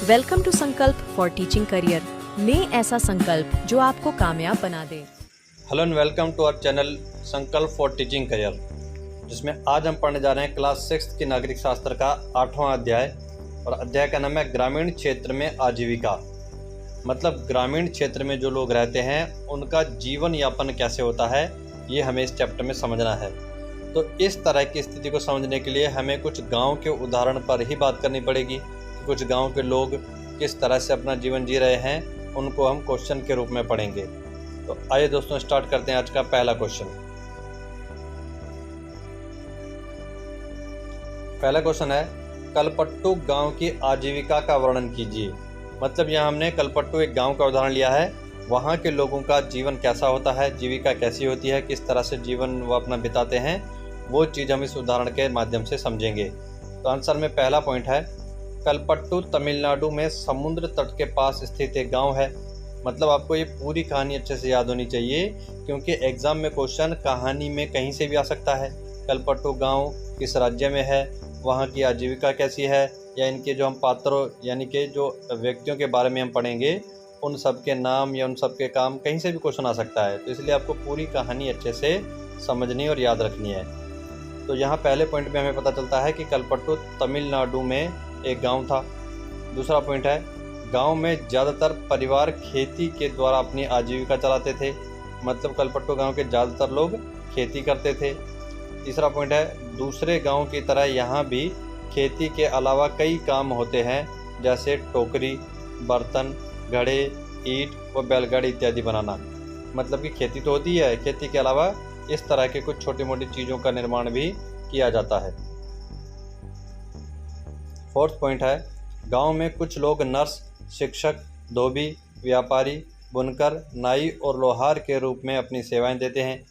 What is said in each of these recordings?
Welcome to Sankalp for teaching career. लें ऐसा संकल्प जो आपको कामयाब बना दे। Hello and welcome to our channel Sankalp for teaching career, जिसमें आज हम पढ़ने जा रहे हैं क्लास 6 की नागरिक शास्त्र का 8वां अध्याय। और अध्याय का नाम है ग्रामीण क्षेत्र में आजीविका। मतलब ग्रामीण क्षेत्र में जो लोग रहते हैं उनका जीवन यापन कैसे होता है, ये हमें इस चैप्टर में समझना है। तो इस तरह की स्थिति को समझने के लिए हमें कुछ गाँव के उदाहरण पर ही बात करनी पड़ेगी कि कुछ गाँव के लोग किस तरह से अपना जीवन जी रहे हैं, उनको हम क्वेश्चन के रूप में पढ़ेंगे। तो आइए दोस्तों स्टार्ट करते हैं आज का पहला क्वेश्चन। पहला क्वेश्चन है, कलपट्टू गांव की आजीविका का वर्णन कीजिए। मतलब यहाँ हमने कलपट्टू एक गांव का उदाहरण लिया है, वहाँ के लोगों का जीवन कैसा होता है, जीविका कैसी होती है, किस तरह से जीवन वो अपना बिताते हैं, वो चीज़ हम इस उदाहरण के माध्यम से समझेंगे। तो आंसर में पहला पॉइंट है, कलपट्टू तमिलनाडु में समुद्र तट के पास स्थित एक गाँव है। मतलब आपको ये पूरी कहानी अच्छे से याद होनी चाहिए, क्योंकि एग्ज़ाम में क्वेश्चन कहानी में कहीं से भी आ सकता है। कलपट्टू गांव किस राज्य में है, वहाँ की आजीविका कैसी है, या इनके जो हम पात्रों यानी कि जो व्यक्तियों के बारे में हम पढ़ेंगे उन सब के नाम या उन सब के काम, कहीं से भी क्वेश्चन आ सकता है। तो इसलिए आपको पूरी कहानी अच्छे से समझनी और याद रखनी है। तो यहाँ पहले पॉइंट में हमें पता चलता है कि कलपट्टू तमिलनाडु में एक गाँव था। दूसरा पॉइंट है, गांव में ज़्यादातर परिवार खेती के द्वारा अपनी आजीविका चलाते थे। मतलब कलपट्टू गांव के ज़्यादातर लोग खेती करते थे। तीसरा पॉइंट है, दूसरे गांव की तरह यहाँ भी खेती के अलावा कई काम होते हैं, जैसे टोकरी, बर्तन, घड़े, ईंट व बैलगाड़ी इत्यादि बनाना। मतलब कि खेती तो होती है, खेती के अलावा इस तरह के कुछ छोटी मोटी चीज़ों का निर्माण भी किया जाता है। फोर्थ पॉइंट है, गांव में कुछ लोग नर्स, शिक्षक, धोबी, व्यापारी, बुनकर, नाई और लोहार के रूप में अपनी सेवाएं देते हैं।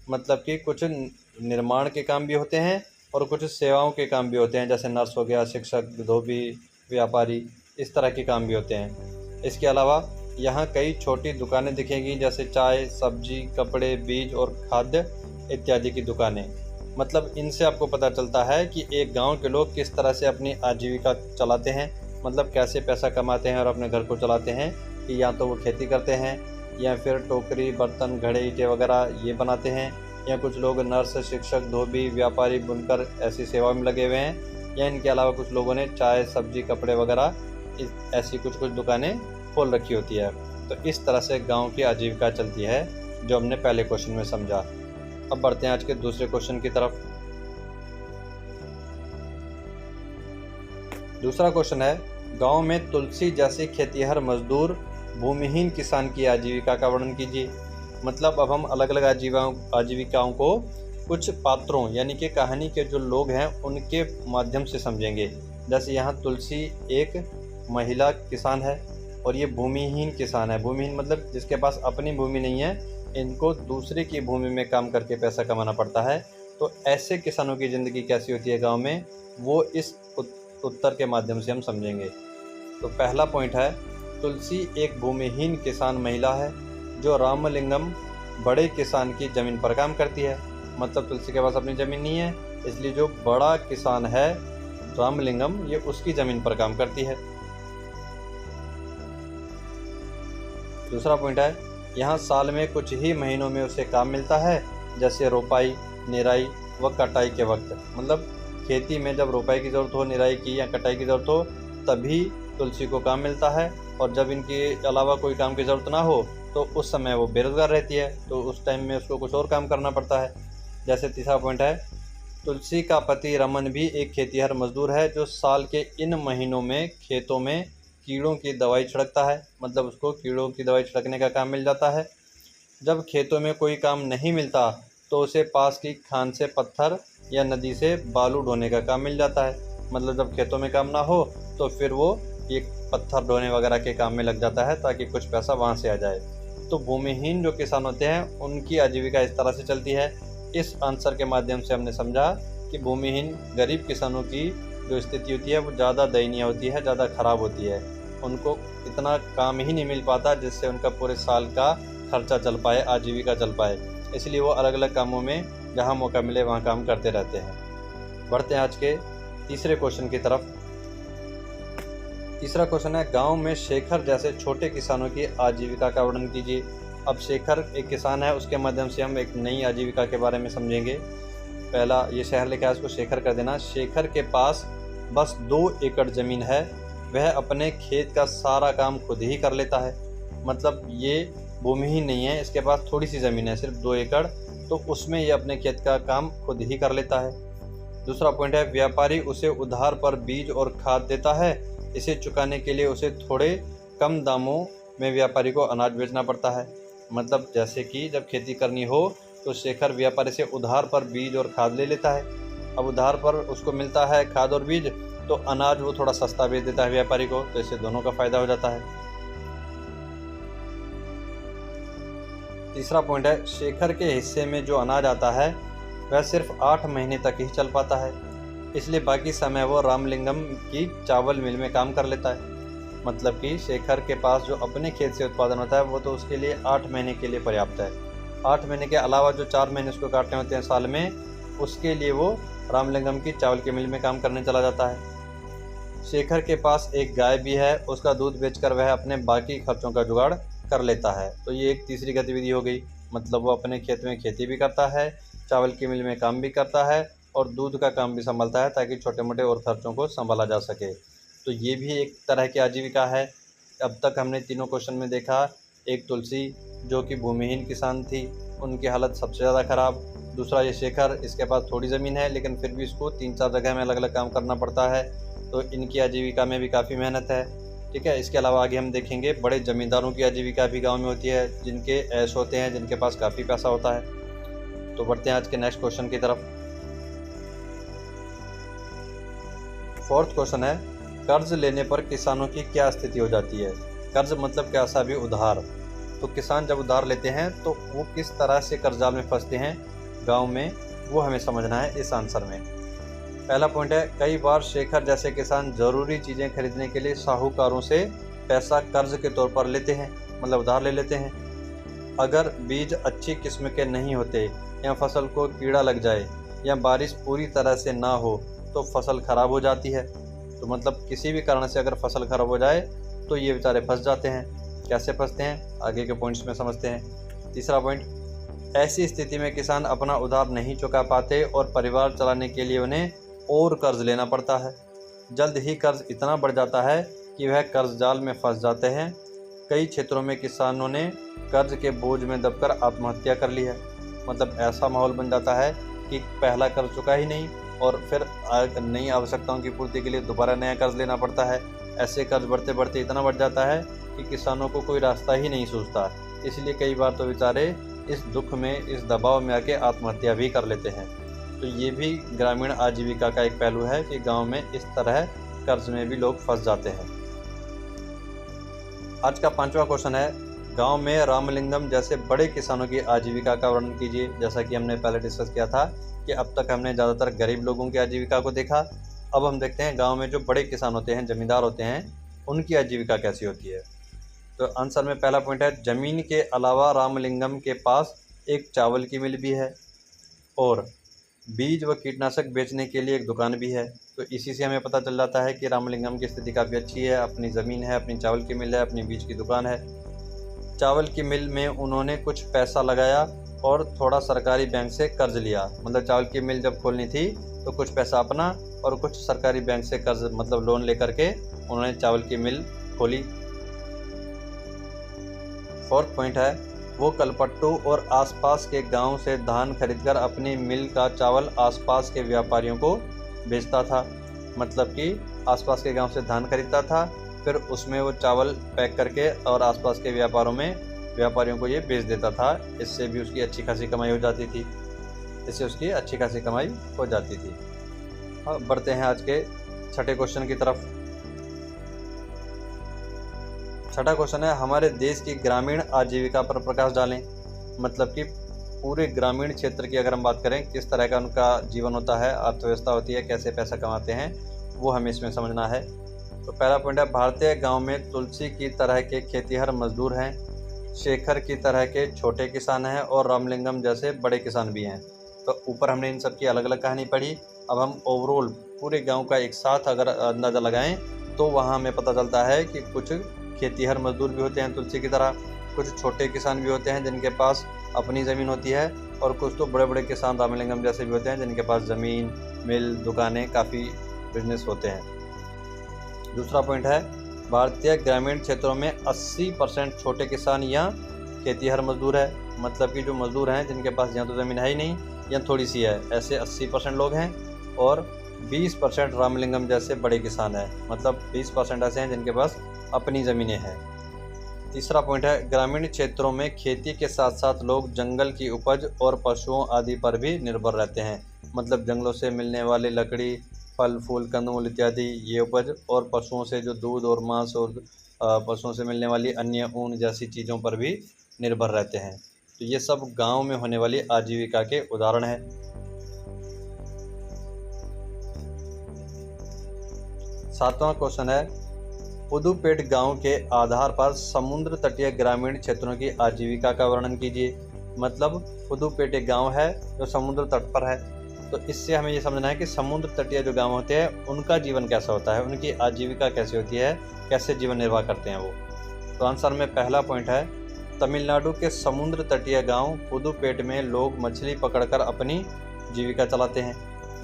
मतलब कि कुछ निर्माण के काम भी होते हैं और कुछ सेवाओं के काम भी होते हैं, जैसे नर्स हो गया, शिक्षक, धोबी, व्यापारी, इस तरह के काम भी होते हैं। इसके अलावा यहाँ कई छोटी दुकानें दिखेंगी, जैसे चाय, सब्जी, कपड़े, बीज और खाद्य इत्यादि की दुकानें। मतलब इनसे आपको पता चलता है कि एक गांव के लोग किस तरह से अपनी आजीविका चलाते हैं, मतलब कैसे पैसा कमाते हैं और अपने घर को चलाते हैं। कि या तो वो खेती करते हैं, या फिर टोकरी, बर्तन, घड़े, ईंटें वगैरह ये बनाते हैं, या कुछ लोग नर्स, शिक्षक, धोबी, व्यापारी, बुनकर ऐसी सेवा में लगे हुए हैं, या इनके अलावा कुछ लोगों ने चाय, सब्जी, कपड़े वगैरह ऐसी कुछ दुकानें खोल रखी होती है। तो इस तरह से गाँव की आजीविका चलती है, जो हमने पहले क्वेश्चन में समझा। अब बढ़ते हैं आज के दूसरे क्वेश्चन की तरफ। दूसरा क्वेश्चन है, गांव में तुलसी जैसे खेतिहर मजदूर भूमिहीन किसान की आजीविका का वर्णन कीजिए। मतलब अब हम अलग अलग आजीविकाओं को कुछ पात्रों यानी कि कहानी के जो लोग हैं उनके माध्यम से समझेंगे। जैसे यहाँ तुलसी एक महिला किसान है और ये भूमिहीन किसान है। भूमिहीन मतलब जिसके पास अपनी भूमि नहीं है, इनको दूसरे की भूमि में काम करके पैसा कमाना पड़ता है। तो ऐसे किसानों की ज़िंदगी कैसी होती है गाँव में, वो इस उत्तर के माध्यम से हम समझेंगे। तो पहला पॉइंट है, तुलसी एक भूमिहीन किसान महिला है जो रामलिंगम बड़े किसान की ज़मीन पर काम करती है। मतलब तुलसी के पास अपनी ज़मीन नहीं है, इसलिए जो बड़ा किसान है रामलिंगम, ये उसकी ज़मीन पर काम करती है। दूसरा पॉइंट है, यहाँ साल में कुछ ही महीनों में उसे काम मिलता है, जैसे रोपाई, निराई व कटाई के वक्त। मतलब खेती में जब रोपाई की ज़रूरत हो, निराई की या कटाई की ज़रूरत हो, तभी तुलसी को काम मिलता है। और जब इनके अलावा कोई काम की ज़रूरत ना हो तो उस समय वो बेरोज़गार रहती है, तो उस टाइम में उसको कुछ और काम करना पड़ता है। जैसे तीसरा पॉइंट है, तुलसी का पति रमन भी एक खेतिहर मजदूर है जो साल के इन महीनों में खेतों में कीड़ों की दवाई छिड़कता है। मतलब उसको कीड़ों की दवाई छिड़कने का काम मिल जाता है। जब खेतों में कोई काम नहीं मिलता तो उसे पास की खान से पत्थर या नदी से बालू ढोने का काम मिल जाता है। मतलब जब खेतों में काम ना हो तो फिर वो एक पत्थर ढोने वगैरह के काम में लग जाता है, ताकि कुछ पैसा वहाँ से आ जाए। तो भूमिहीन जो किसान होते हैं उनकी आजीविका इस तरह से चलती है। इस आंसर के माध्यम से हमने समझा कि भूमिहीन गरीब किसानों की जो स्थिति होती है वो ज़्यादा दयनीय होती है, ज़्यादा ख़राब होती है। उनको इतना काम ही नहीं मिल पाता जिससे उनका पूरे साल का खर्चा चल पाए, आजीविका चल पाए। इसलिए वो अलग अलग कामों में जहाँ मौका मिले वहाँ काम करते रहते हैं। बढ़ते हैं आज के तीसरे क्वेश्चन की तरफ। तीसरा क्वेश्चन है, गांव में शेखर जैसे छोटे किसानों की आजीविका का वर्णन कीजिए। अब शेखर एक किसान है, उसके माध्यम से हम एक नई आजीविका के बारे में समझेंगे। पहला, ये शहर लेकर आया, इसको शेखर कर देना। शेखर के पास बस 2 एकड़ ज़मीन है, वह अपने खेत का सारा काम खुद ही कर लेता है। मतलब ये भूमिहीन नहीं है, इसके पास थोड़ी सी ज़मीन है, सिर्फ 2 एकड़, तो उसमें ये अपने खेत का काम खुद ही कर लेता है। दूसरा पॉइंट है, व्यापारी उसे उधार पर बीज और खाद देता है। इसे चुकाने के लिए उसे थोड़े कम दामों में व्यापारी को अनाज बेचना पड़ता है। मतलब जैसे कि जब खेती करनी हो तो शेखर व्यापारी से उधार पर बीज और खाद ले लेता है। अब उधार पर उसको मिलता है खाद और बीज, तो अनाज वो थोड़ा सस्ता बेच देता है व्यापारी को, तो इससे दोनों का फायदा हो जाता है। तीसरा पॉइंट है, शेखर के हिस्से में जो अनाज आता है वह सिर्फ 8 महीने तक ही चल पाता है, इसलिए बाकी समय वो रामलिंगम की चावल मिल में काम कर लेता है। मतलब कि शेखर के पास जो अपने खेत से उत्पादन होता है वो तो उसके लिए 8 महीने के लिए पर्याप्त है। 8 महीने के अलावा जो 4 महीने उसको काटने होते हैं साल में, उसके लिए वो रामलिंगम की चावल के मिल में काम करने चला जाता है। शेखर के पास एक गाय भी है, उसका दूध बेचकर वह अपने बाकी खर्चों का जुगाड़ कर लेता है। तो ये एक तीसरी गतिविधि हो गई। मतलब वो अपने खेत में खेती भी करता है, चावल की मिल में काम भी करता है और दूध का काम भी संभालता है, ताकि छोटे मोटे और खर्चों को संभाला जा सके। तो ये भी एक तरह की आजीविका है। अब तक हमने तीनों क्वेश्चन में देखा, एक तुलसी जो कि भूमिहीन किसान थी, उनकी हालत सबसे ज़्यादा ख़राब। दूसरा ये शेखर, इसके पास थोड़ी ज़मीन है लेकिन फिर भी इसको 3-4 जगह में अलग अलग काम करना पड़ता है, तो इनकी आजीविका में भी काफ़ी मेहनत है। ठीक है, इसके अलावा आगे हम देखेंगे बड़े ज़मींदारों की आजीविका भी गाँव में होती है, जिनके ऐश होते हैं, जिनके पास काफ़ी पैसा होता है। तो बढ़ते हैं आज के नेक्स्ट क्वेश्चन की तरफ। 4th क्वेश्चन है, कर्ज लेने पर किसानों की क्या स्थिति हो जाती है। कर्ज मतलब कैसा भी उधार। तो किसान जब उधार लेते हैं तो वो किस तरह से कर्जाल में फंसते हैं गांव में, वो हमें समझना है इस आंसर में। पहला पॉइंट है, कई बार शेखर जैसे किसान ज़रूरी चीज़ें खरीदने के लिए साहूकारों से पैसा कर्ज के तौर पर लेते हैं, मतलब उधार ले लेते हैं। अगर बीज अच्छी किस्म के नहीं होते या फसल को कीड़ा लग जाए या बारिश पूरी तरह से ना हो तो फसल खराब हो जाती है। तो मतलब किसी भी कारण से अगर फसल खराब हो जाए तो ये बेचारे फंस जाते हैं। कैसे फंसते हैं, आगे के पॉइंट्स में समझते हैं। तीसरा पॉइंट, ऐसी स्थिति में किसान अपना उधार नहीं चुका पाते और परिवार चलाने के लिए उन्हें और कर्ज लेना पड़ता है। जल्द ही कर्ज इतना बढ़ जाता है कि वह कर्ज जाल में फंस जाते हैं। कई क्षेत्रों में किसानों ने कर्ज के बोझ में दबकर आत्महत्या कर ली है। मतलब ऐसा माहौल बन जाता है कि पहला कर्ज चुका ही नहीं और फिर नई आवश्यकताओं की पूर्ति के लिए दोबारा नया कर्ज लेना पड़ता है। ऐसे कर्ज बढ़ते बढ़ते इतना बढ़ जाता है कि किसानों को कोई रास्ता ही नहीं सूझता। इसलिए कई बार तो बेचारे इस दुख में, इस दबाव में आके आत्महत्या भी कर लेते हैं। तो ये भी ग्रामीण आजीविका का एक पहलू है कि गांव में इस तरह कर्ज में भी लोग फंस जाते हैं। आज का 5वां क्वेश्चन है, गांव में रामलिंगम जैसे बड़े किसानों की आजीविका का वर्णन कीजिए। जैसा कि हमने पहले डिस्कस किया था कि अब तक हमने ज़्यादातर गरीब लोगों की आजीविका को देखा। अब हम देखते हैं गांव में जो बड़े किसान होते हैं, ज़मींदार होते हैं, उनकी आजीविका कैसी होती है। तो आंसर में पहला पॉइंट है, ज़मीन के अलावा रामलिंगम के पास एक चावल की मिल भी है और बीज व कीटनाशक बेचने के लिए एक दुकान भी है। तो इसी से हमें पता चल जाता है कि रामलिंगम की स्थिति काफ़ी अच्छी है। अपनी ज़मीन है, अपनी चावल की मिल है, अपनी बीज की दुकान है। चावल की मिल में उन्होंने कुछ पैसा लगाया और थोड़ा सरकारी बैंक से कर्ज लिया। मतलब चावल की मिल जब खोलनी थी तो कुछ पैसा अपना और कुछ सरकारी बैंक से कर्ज, मतलब लोन लेकर के उन्होंने चावल की मिल खोली। 4th पॉइंट है, वो कलपट्टू और आसपास के गांव से धान खरीदकर अपनी मिल का चावल आसपास के व्यापारियों को बेचता था। मतलब कि आसपास के गांव से धान खरीदता था, फिर उसमें वो चावल पैक करके और आसपास के व्यापारियों को ये बेच देता था। इससे भी उसकी अच्छी खासी कमाई हो जाती थी। अब बढ़ते हैं आज के 6ठे क्वेश्चन की तरफ। 6ठा क्वेश्चन है, हमारे देश की ग्रामीण आजीविका पर प्रकाश डालें। मतलब कि पूरे ग्रामीण क्षेत्र की अगर हम बात करें, किस तरह का उनका जीवन होता है, अर्थव्यवस्था होती है, कैसे पैसा कमाते हैं, वो हमें इसमें समझना है। तो पहला पॉइंट है, भारतीय गांव में तुलसी की तरह के खेतीहर मजदूर हैं, शेखर की तरह के छोटे किसान हैं और रामलिंगम जैसे बड़े किसान भी हैं। तो ऊपर हमने इन सब की अलग अलग कहानी पढ़ी। अब हम ओवरऑल पूरे गांव का एक साथ अगर अंदाज़ा लगाएं तो वहाँ हमें पता चलता है कि कुछ खेतीहर मजदूर भी होते हैं तुलसी की तरह, कुछ छोटे किसान भी होते हैं जिनके पास अपनी ज़मीन होती है, और कुछ तो बड़े बड़े किसान रामलिंगम जैसे भी होते हैं जिनके पास ज़मीन, मिल, दुकानें, काफ़ी बिजनेस होते हैं। दूसरा पॉइंट है, भारतीय ग्रामीण क्षेत्रों में 80% छोटे किसान या खेतीहर मजदूर है। मतलब कि जो मजदूर हैं जिनके पास या तो ज़मीन है ही नहीं या थोड़ी सी है, ऐसे 80% लोग हैं, और 20% रामलिंगम जैसे बड़े किसान हैं। मतलब 20% ऐसे हैं जिनके पास अपनी ज़मीनें हैं। तीसरा पॉइंट है, ग्रामीण क्षेत्रों में खेती के साथ साथ लोग जंगल की उपज और पशुओं आदि पर भी निर्भर रहते हैं। मतलब जंगलों से मिलने वाली लकड़ी, फल फूल, कंदमूल इत्यादि ये उपज, और पशुओं से जो दूध और मांस, और पशुओं से मिलने वाली अन्य ऊन जैसी चीज़ों पर भी निर्भर रहते हैं। तो ये सब गांव में होने वाली आजीविका के उदाहरण हैं। सातवां क्वेश्चन है, पुदुपेट गांव के आधार पर समुद्र तटीय ग्रामीण क्षेत्रों की आजीविका का वर्णन कीजिए। मतलब पुदुपेट एक गांव है जो समुद्र तट पर है, तो इससे हमें ये समझना है कि समुद्र तटीय जो गांव होते हैं उनका जीवन कैसा होता है, उनकी आजीविका कैसी होती है, कैसे जीवन निर्वाह करते हैं वो। तो आंसर में पहला पॉइंट है, तमिलनाडु के समुद्र तटीय गांव पुदुपेट में लोग मछली पकड़कर अपनी जीविका चलाते हैं।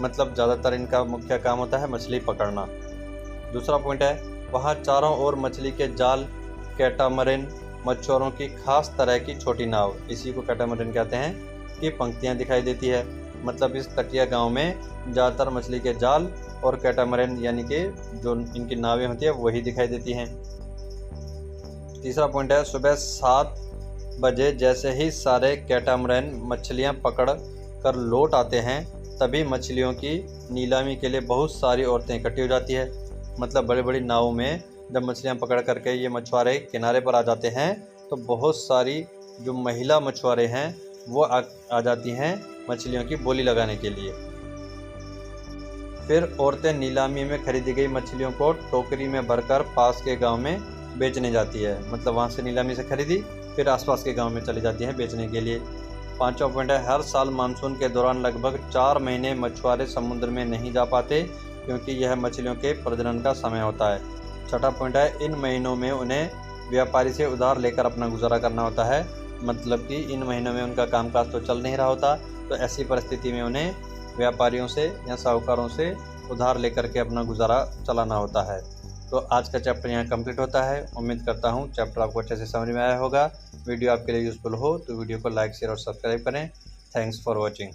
मतलब ज़्यादातर इनका मुख्य काम होता है मछली पकड़ना। दूसरा पॉइंट है, वहाँ चारों ओर मछली के जाल, कैटामरिन, मछुआरों की खास तरह की छोटी नाव, इसी को कैटामरिन कहते हैं, की पंक्तियाँ दिखाई देती है। मतलब इस तटीय गांव में ज़्यादातर मछली के जाल और कैटामरिन यानी कि जो इनकी नावें होती है वही दिखाई देती हैं। तीसरा पॉइंट है, सुबह 7 बजे जैसे ही सारे कैटामरिन मछलियां पकड़ कर लौट आते हैं, तभी मछलियों की नीलामी के लिए बहुत सारी औरतें इकट्ठी हो जाती है। मतलब बड़ी बड़ी नावों में जब मछलियां पकड़ करके ये मछुआरे किनारे पर आ जाते हैं, तो बहुत सारी जो महिला मछुआरे हैं वो आ जाती हैं मछलियों की बोली लगाने के लिए। फिर औरतें नीलामी में खरीदी गई मछलियों को टोकरी में भरकर पास के गांव में बेचने जाती है। मतलब वहां से नीलामी से खरीदी, फिर आसपास के गांव में चली जाती हैं बेचने के लिए। पांचवा पॉइंट है, हर साल मानसून के दौरान लगभग 4 महीने मछुआरे समुद्र में नहीं जा पाते, क्योंकि यह मछलियों के प्रजनन का समय होता है। छठा पॉइंट है, इन महीनों में उन्हें व्यापारी से उधार लेकर अपना गुजारा करना होता है। मतलब कि इन महीनों में उनका कामकाज तो चल नहीं रहा होता, तो ऐसी परिस्थिति में उन्हें व्यापारियों से या साहूकारों से उधार लेकर के अपना गुजारा चलाना होता है। तो आज का चैप्टर यहाँ कंप्लीट होता है। उम्मीद करता हूँ चैप्टर आपको अच्छे से समझ में आया होगा। वीडियो आपके लिए यूज़फुल हो तो वीडियो को लाइक, शेयर और सब्सक्राइब करें। Thanks for watching.